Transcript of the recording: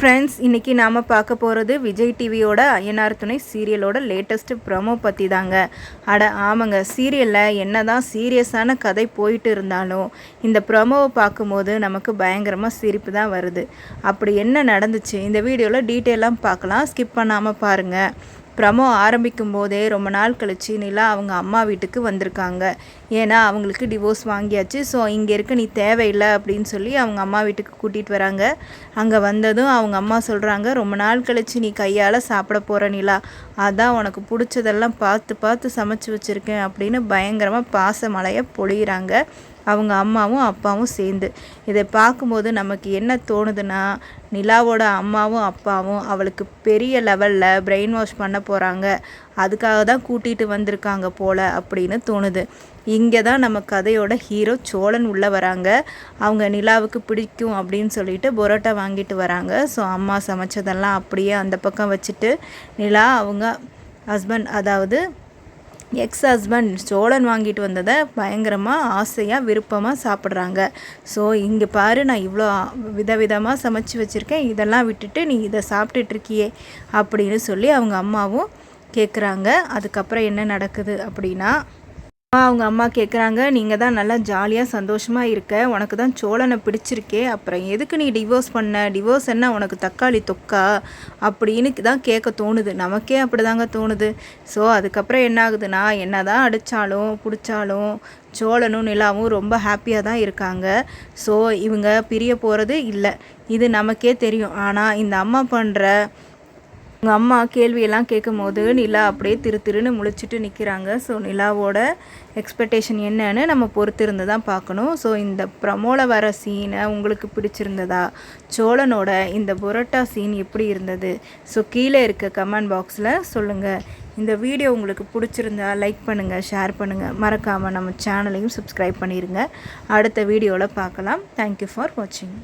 Friends, இன்றைக்கி நாம் பார்க்க போகிறது விஜய் டிவியோட ஐயனார் துணை சீரியலோட லேட்டஸ்ட்டு ப்ரொமோ பற்றி தாங்க. ஆமாங்க, சீரியலில் என்ன தான் சீரியஸான கதை போயிட்டு இருந்தாலும் இந்த ப்ரொமோவை பார்க்கும்போது நமக்கு பயங்கரமாக சிரிப்பு தான் வருது. அப்படி என்ன நடந்துச்சு இந்த வீடியோவில் டீட்டெயிலாக பார்க்கலாம், ஸ்கிப் பண்ணாமல் பாருங்கள். ப்ரமோ ஆரம்பிக்கும் போதே ரொம்ப நாள் கழித்து நிலா அவங்க அம்மா வீட்டுக்கு வந்திருக்காங்க. ஏன்னா அவங்களுக்கு டிவோர்ஸ் வாங்கியாச்சு. ஸோ இங்கே இருக்க நீ தேவையில்லை அப்படின்னு சொல்லி அவங்க அம்மா வீட்டுக்கு கூட்டிகிட்டு வராங்க. அங்கே வந்ததும் அவங்க அம்மா சொல்கிறாங்க, ரொம்ப நாள் கழித்து நீ கையால் சாப்பிட போகிற நிலா, அதான் உனக்கு பிடிச்சதெல்லாம் பார்த்து பார்த்து சமைச்சு வச்சுருக்கேன் அப்படின்னு பயங்கரமாக பாச மழையை பொழிகிறாங்க அவங்க அம்மாவும் அப்பாவும் சேர்ந்து. இதை பார்க்கும்போது நமக்கு என்ன தோணுதுன்னா, நிலாவோட அம்மாவும் அப்பாவும் அவளுக்கு பெரிய லெவலில் பிரெயின் வாஷ் பண்ண போகிறாங்க, அதுக்காக தான் கூட்டிகிட்டு வந்திருக்காங்க போல் அப்படின்னு தோணுது. இங்கே தான் நம்ம கதையோட ஹீரோ சோழன் உள்ளே வராங்க. அவங்க நிலாவுக்கு பிடிக்கும் அப்படின்னு சொல்லிட்டு பரோட்டா வாங்கிட்டு வராங்க. ஸோ அம்மா சமைச்சதெல்லாம் அப்படியே அந்த பக்கம் வச்சுட்டு நிலா அவங்க ஹஸ்பண்ட், அதாவது எக்ஸ் ஹஸ்பண்ட் சோழன் வாங்கிட்டு வந்ததை பயங்கரமாக ஆசையாக விருப்பமாக சாப்பிட்றாங்க. ஸோ இங்கே பாரு, நான் இவ்வளோ விதவிதமாக சமைச்சு வச்சுருக்கேன், இதெல்லாம் விட்டுட்டு நீ இதை சாப்பிட்டுட்ருக்கியே அப்படின்னு சொல்லி அவங்க அம்மாவும் கேட்குறாங்க. அதுக்கப்புறம் என்ன நடக்குது அப்படின்னா, அவங்க அம்மா கேட்குறாங்க, நீங்கள் தான் நல்லா ஜாலியாக சந்தோஷமாக இருக்க, உனக்கு தான் சோழனை பிடிச்சிருக்கே, அப்புறம் எதுக்கு நீ டிவோர்ஸ் பண்ண, டிவோர்ஸ் என்ன உனக்கு தக்காளி தொக்கா அப்படின்னு தான் கேட்க தோணுது. நமக்கே அப்படி தாங்க தோணுது. ஸோ அதுக்கப்புறம் என்ன ஆகுதுன்னா, என்ன தான் அடித்தாலும் பிடிச்சாலும் சோழனும் நிலாவும் ரொம்ப ஹாப்பியாக தான் இருக்காங்க. ஸோ இவங்க பிரிய போகிறது இல்லை, இது நமக்கே தெரியும். ஆனால் இந்த அம்மா பண்ணுற உங்கள் அம்மா கேள்வியெல்லாம் கேட்கும் போது நிலா அப்படியே திருன்னு முழிச்சிட்டு நிற்கிறாங்க. ஸோ நிலாவோட எக்ஸ்பெக்டேஷன் என்னன்னு நம்ம பொறுத்திருந்து தான் பார்க்கணும். ஸோ இந்த ப்ரமோல வர சீனை உங்களுக்கு பிடிச்சிருந்ததா, சோழனோட இந்த புரோட்டா சீன் எப்படி இருந்தது, ஸோ கீழே இருக்க கமெண்ட் பாக்ஸில் சொல்லுங்கள். இந்த வீடியோ உங்களுக்கு பிடிச்சிருந்தா லைக் பண்ணுங்கள், ஷேர் பண்ணுங்கள், மறக்காமல் நம்ம சேனலையும் சப்ஸ்கிரைப் பண்ணிடுங்க. அடுத்த வீடியோவில் பார்க்கலாம். தேங்க்யூ ஃபார் வாட்சிங்.